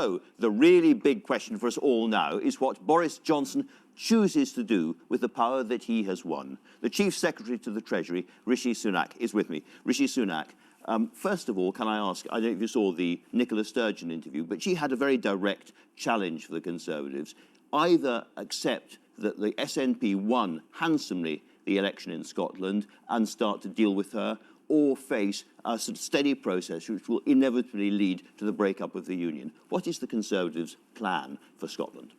So the really big question for us all now is what Boris Johnson chooses to do with the power that he has won. The Chief Secretary to the Treasury, Rishi Sunak, is with me. Rishi Sunak, first of all, can I ask, I don't know if you saw the Nicola Sturgeon interview, but she had a very direct challenge for the Conservatives. Either accept that the SNP won handsomely the election in Scotland and start to deal with her, or face a sort of steady process which will inevitably lead to the breakup of the Union. What is the Conservatives' plan for Scotland?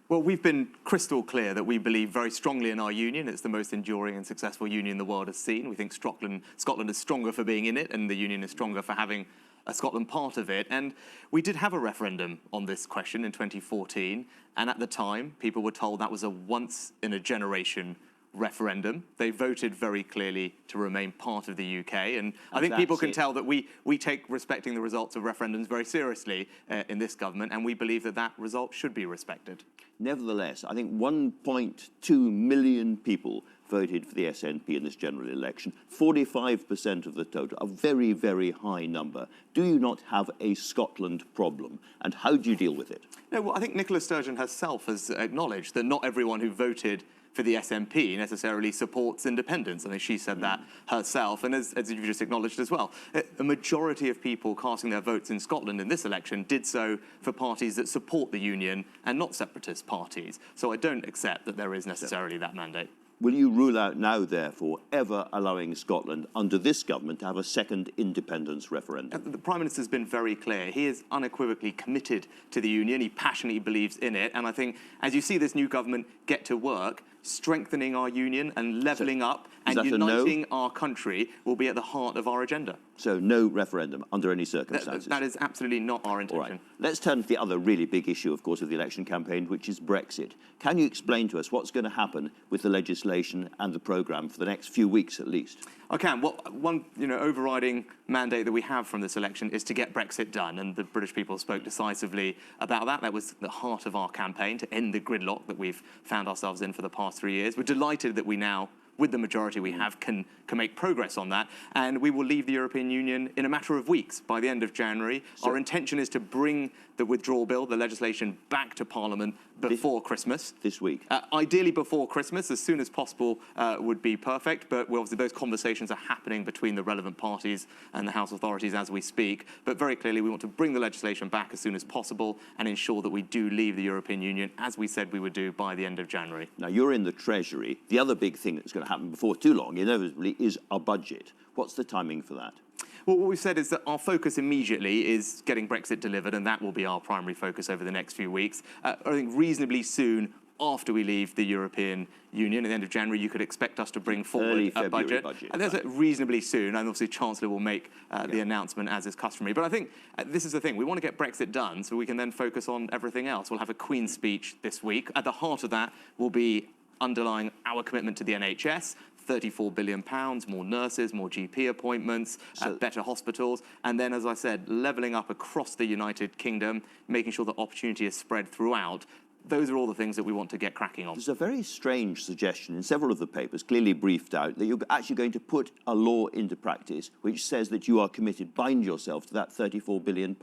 Well, we've been crystal clear that we believe very strongly in our union. It's the most enduring and successful union the world has seen. We think Scotland is stronger for being in it, and the union is stronger for having a Scotland part of it. And we did have a referendum on this question in 2014, and at the time, people were told that was a once-in-a-generation referendum. They voted very clearly to remain part of the UK, and I think people can tell that we take respecting the results of referendums very seriously in this government, and we believe that that result should be respected. Nevertheless, I think 1.2 million people voted for the SNP in this general election, 45% of the total, a very, very high number. Do you not have a Scotland problem, and how do you deal with it? No, well, I think Nicola Sturgeon herself has acknowledged that not everyone who voted for the SNP necessarily supports independence. I think she said that herself, and as you've just acknowledged as well, a majority of people casting their votes in Scotland in this election did so for parties that support the union and not separatist parties. So I don't accept that there is necessarily that mandate. Will you rule out now, therefore, ever allowing Scotland, under this government, to have a second independence referendum? The Prime Minister's been very clear. He is unequivocally committed to the union. He passionately believes in it. And I think, as you see this new government get to work, strengthening our union and levelling up and uniting our country will be at the heart of our agenda. So no referendum under any circumstances? That is absolutely not our intention. All right. Let's turn to the other really big issue, of course, of the election campaign, which is Brexit. Can you explain to us what's going to happen with the legislation and the programme for the next few weeks at least? I can. Well, one overriding mandate that we have from this election is to get Brexit done, and the British people spoke decisively about that. That was the heart of our campaign, to end the gridlock that we've found ourselves in for the past 3 years. We're delighted that we now, with the majority we have, can make progress on that, and we will leave the European Union in a matter of weeks, by the end of January. So our intention is to bring the withdrawal bill, the legislation, back to Parliament before Christmas. This week? Ideally before Christmas, as soon as possible would be perfect, but obviously those conversations are happening between the relevant parties and the House authorities as we speak. But very clearly, we want to bring the legislation back as soon as possible and ensure that we do leave the European Union, as we said we would do, by the end of January. Now, you're in the Treasury. The other big thing that's going to happen before too long, inevitably, is a budget. What's the timing for that? Well, what we've said is that our focus immediately is getting Brexit delivered, and that will be our primary focus over the next few weeks. I think reasonably soon, after we leave the European Union at the end of January, you could expect us to bring forward a budget. And that's reasonably soon, and obviously Chancellor will make the announcement as is customary. But I think this is the thing. We want to get Brexit done so we can then focus on everything else. We'll have a Queen's speech this week. At the heart of that will be underlying our commitment to the NHS, £34 billion, more nurses, more GP appointments, better hospitals, and then, as I said, levelling up across the United Kingdom, making sure that opportunity is spread throughout. Those are all the things that we want to get cracking on. There's a very strange suggestion in several of the papers, clearly briefed out, that you're actually going to put a law into practice which says that you are committed, bind yourself to that £34 billion.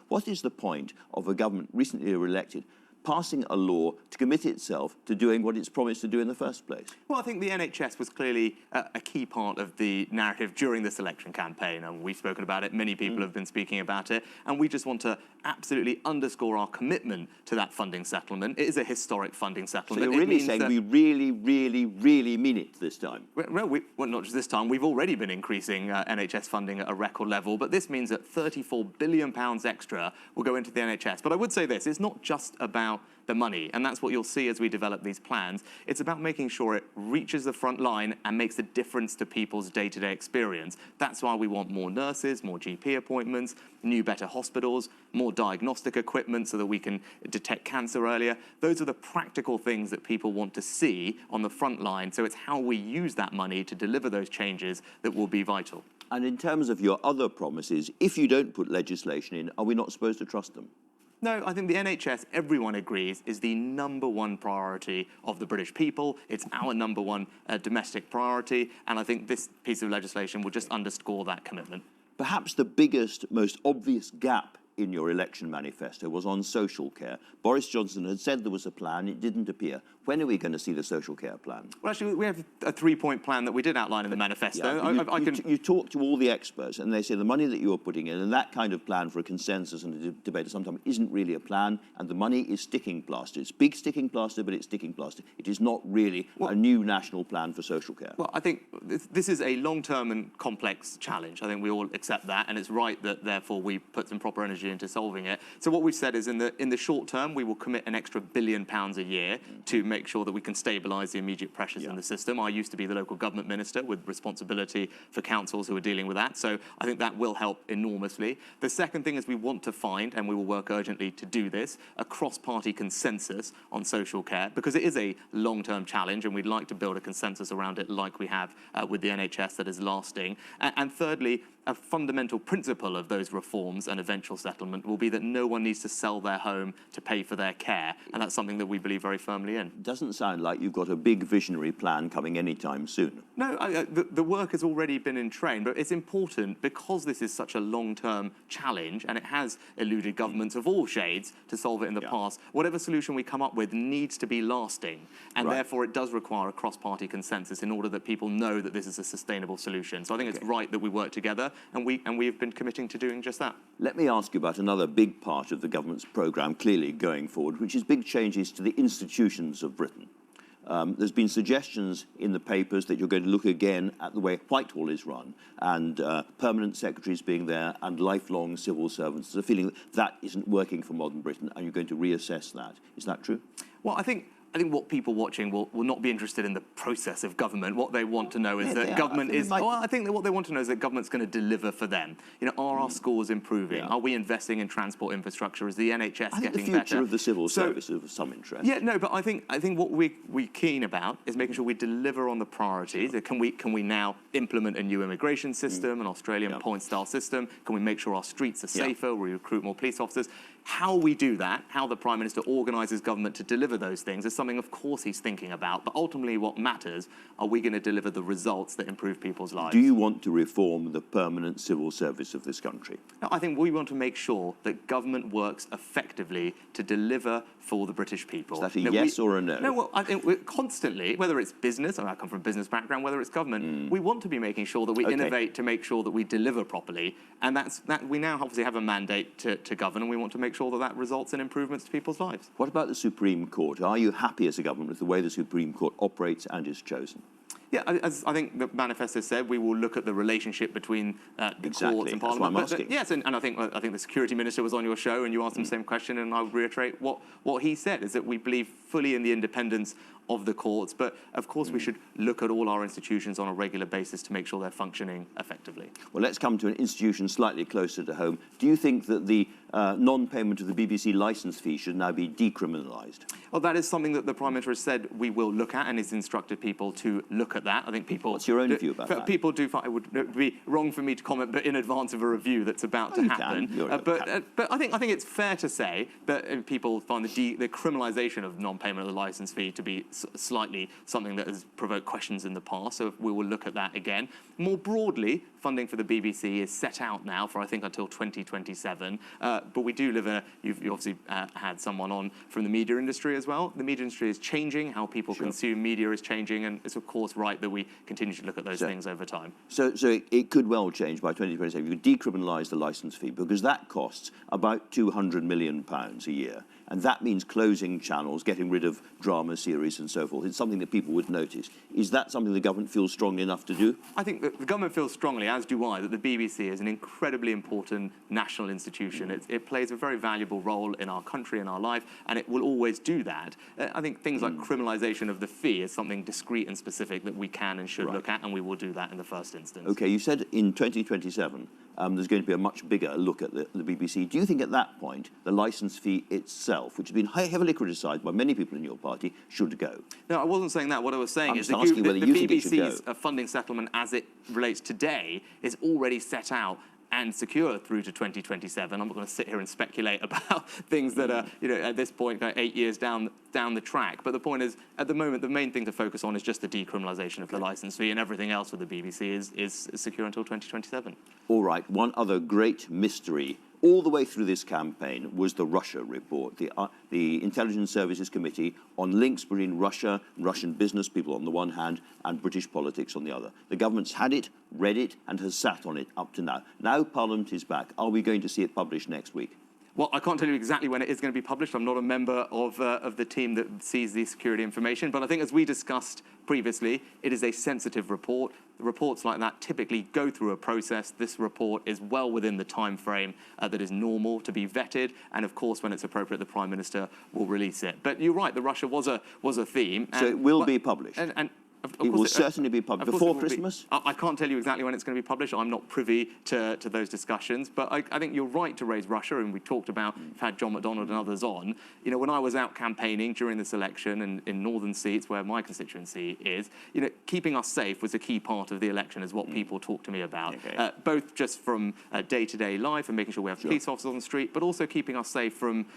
What is the point of a government recently elected passing a law to commit itself to doing what it's promised to do in the first place? Well, I think the NHS was clearly a key part of the narrative during this election campaign, and we've spoken about it. Many people have been speaking about it, and we just want to absolutely underscore our commitment to that funding settlement. It is a historic funding settlement. So you're really saying we really, really, really mean it this time? Well, not just this time. We've already been increasing NHS funding at a record level, but this means that £34 billion extra will go into the NHS. But I would say this, it's not just about the money, and that's what you'll see as we develop these plans. It's about making sure it reaches the front line and makes a difference to people's day-to-day experience. That's why we want more nurses, more GP appointments, new, better hospitals, more diagnostic equipment so that we can detect cancer earlier. Those are the practical things that people want to see on the front line, so it's how we use that money to deliver those changes that will be vital. And in terms of your other promises, if you don't put legislation in, are we not supposed to trust them? No, I think the NHS, everyone agrees, is the #1 priority of the British people. It's our #1 domestic priority, and I think this piece of legislation will just underscore that commitment. Perhaps the biggest, most obvious gap in your election manifesto was on social care. Boris Johnson had said there was a plan. It didn't appear. When are we going to see the social care plan? Well, actually, we have a 3-point plan that we did outline in the manifesto. Yeah, you talk to all the experts, and they say the money that you're putting in, and that kind of plan for a consensus and a debate sometimes isn't really a plan, and the money is sticking plaster. It's big sticking plaster, but it's sticking plaster. It is not really a new national plan for social care. Well, I think this is a long-term and complex challenge. I think we all accept that, and it's right that, therefore, we put some proper energy into solving it. So what we've said is in the short term, we will commit an extra £1 billion a year to make sure that we can stabilise the immediate pressures in the system. I used to be the local government minister with responsibility for councils who are dealing with that, so I think that will help enormously. The second thing is we want to find, and we will work urgently to do this, a cross-party consensus on social care, because it is a long-term challenge, and we'd like to build a consensus around it like we have with the NHS that is lasting. And thirdly, a fundamental principle of those reforms and eventual settlement will be that no one needs to sell their home to pay for their care, and that's something that we believe very firmly in. Doesn't sound like you've got a big visionary plan coming anytime soon. No, the work has already been in train, but it's important because this is such a long-term challenge and it has eluded governments of all shades to solve it in the past. Whatever solution we come up with needs to be lasting, and therefore it does require a cross-party consensus in order that people know that this is a sustainable solution. So I think it's right that we work together, and we have been committing to doing just that. Let me ask you about another big part of the government's programme, clearly going forward, which is big changes to the institutions of Britain. There's been suggestions in the papers that you're going to look again at the way Whitehall is run, and permanent secretaries being there and lifelong civil servants. There's a feeling that that isn't working for modern Britain, and you're going to reassess that. Is that true? Well, I think what people watching will not be interested in the process of government. What they want to know is that government is... Well, I think that what they want to know is that government's going to deliver for them. You know, are our schools improving? Are we investing in transport infrastructure? Is the NHS getting better? I think the future of the civil service is of some interest. Yeah, no, but I think what we're keen about is making sure we deliver on the priorities. Can we now implement a new immigration system, an Australian point-style system? Can we make sure our streets are safer? We recruit more police officers? How we do that, how the Prime Minister organises government to deliver those things is something, of course, he's thinking about. But ultimately what matters, are we going to deliver the results that improve people's lives? Do you want to reform the permanent civil service of this country? No, I think we want to make sure that government works effectively to deliver for the British people. Is that a yes or a no? No, well, I think we're constantly, whether it's business, I come from a business background, whether it's government, we want to be making sure that we innovate to make sure that we deliver properly. And that we now obviously have a mandate to govern, and we want to make sure that that results in improvements to people's lives. What about the Supreme Court? Are you happy as a government with the way the Supreme Court operates and is chosen? Yeah, as I think the manifesto said, we will look at the relationship between the courts and Parliament. That's what I'm asking. Yes, and I think the Security Minister was on your show, and you asked him the same question, and I would reiterate what he said, is that we believe fully in the independence of the courts, but of course we should look at all our institutions on a regular basis to make sure they're functioning effectively. Well, let's come to an institution slightly closer to home. Do you think that the non-payment of the BBC licence fee should now be decriminalised? Well, that is something that the Prime Minister has said we will look at, and has instructed people to look at that. I think people... What's your own view about that? People do find it would be wrong for me to comment, but in advance of a review that's about to happen. But I think it's fair to say that people find the criminalisation of non-payment of the licence fee to be slightly something that has provoked questions in the past, so we will look at that again. More broadly, funding for the BBC is set out now for, I think, until 2027, but we do live in a... You've obviously had someone on from the media industry as well. The media industry is changing, how people consume media is changing, and it's, of course, right that we continue to look at those things over time. So it could well change by 2027. You could decriminalise the licence fee, because that costs about £200 million a year. And that means closing channels, getting rid of drama series and so forth. It's something that people would notice. Is that something the government feels strongly enough to do? I think that the government feels strongly, as do I, that the BBC is an incredibly important national institution. It plays a very valuable role in our country, in our life, and it will always do that. I think things like criminalisation of the fee is something discrete and specific that we can and should look at, and we will do that in the first instance. OK, you said in 2027 there's going to be a much bigger look at the BBC. Do you think at that point the licence fee itself, which has been heavily criticised by many people in your party, should go? No, I wasn't saying that. What I was saying is the BBC's funding settlement as it relates today is already set out and secure through to 2027. I'm not going to sit here and speculate about things that are, at this point, 8 years down the track. But the point is, at the moment, the main thing to focus on is just the decriminalisation of the licence fee, and everything else with the BBC is secure until 2027. All right. One other great mystery all the way through this campaign was the Russia report, the Intelligence Services Committee on links between Russia and Russian business people on the one hand and British politics on the other. The government's had it, read it, and has sat on it up to now. Now Parliament is back. Are we going to see it published next week? Well, I can't tell you exactly when it is going to be published. I'm not a member of the team that sees the security information. But I think, as we discussed previously, it is a sensitive report. Reports like that typically go through a process. This report is well within the time frame that is normal to be vetted. And, of course, when it's appropriate, the Prime Minister will release it. But you're right, the Russia was a theme. So it will be published? It will certainly be published before Christmas? I can't tell you exactly when it's going to be published. I'm not privy to those discussions. But I think you're right to raise Russia, and we talked about, we've had John McDonnell and others on. You know, when I was out campaigning during this election and in northern seats where my constituency is, you know, keeping us safe was a key part of the election, is what people talk to me about. Okay. Both just from day-to-day life and making sure we have police officers on the street, but also keeping us safe from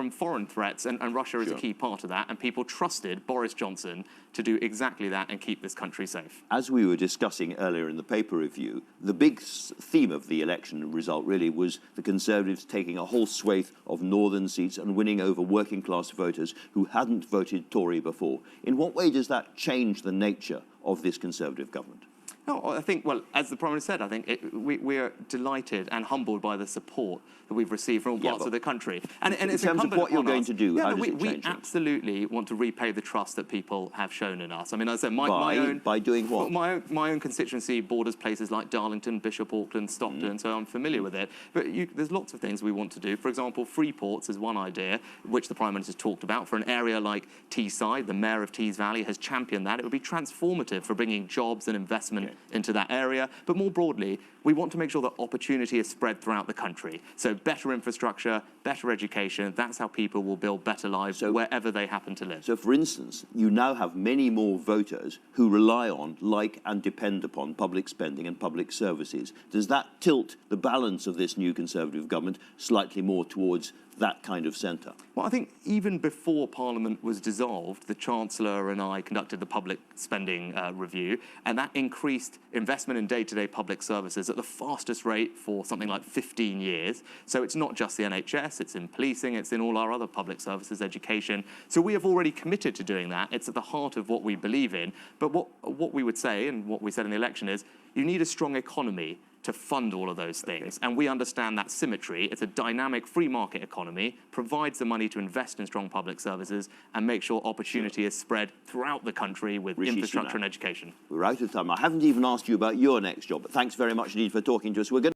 foreign threats. And Russia is a key part of that. And people trusted Boris Johnson to do exactly that and keep this country safe. As we were discussing earlier in the paper review, the big theme of the election result really was the Conservatives taking a whole swathe of northern seats and winning over working class voters who hadn't voted Tory before. In what way does that change the nature of this Conservative government? No, I think, well, as the Prime Minister said, I think we're delighted and humbled by the support that we've received from all parts of the country. And in terms of what you're going to do, how does it change we absolutely want to repay the trust that people have shown in us. I mean, as I said, by doing what? My own constituency borders places like Darlington, Bishop Auckland, Stockton, so I'm familiar with it. But there's lots of things we want to do. For example, free ports is one idea, which the Prime Minister's talked about. For an area like Teesside, the Mayor of Tees Valley has championed that. It would be transformative for bringing jobs and investment into that area. But more broadly, we want to make sure that opportunity is spread throughout the country. So better infrastructure, better education, that's how people will build better lives wherever they happen to live. So, for instance, you now have many more voters who rely on, like, and depend upon public spending and public services. Does that tilt the balance of this new Conservative government slightly more towards that kind of centre? Well, I think even before Parliament was dissolved, the Chancellor and I conducted the public spending review, and that increased investment in day-to-day public services at the fastest rate for something like 15 years. So it's not just the NHS, it's in policing, it's in all our other public services, education. So we have already committed to doing that. It's at the heart of what we believe in. But what we would say, and what we said in the election, is you need a strong economy to fund all of those things. And we understand that symmetry. It's a dynamic free market economy, provides the money to invest in strong public services and make sure opportunity is spread throughout the country with infrastructure and education. We're out of time. I haven't even asked you about your next job, but thanks very much indeed for talking to us. We're going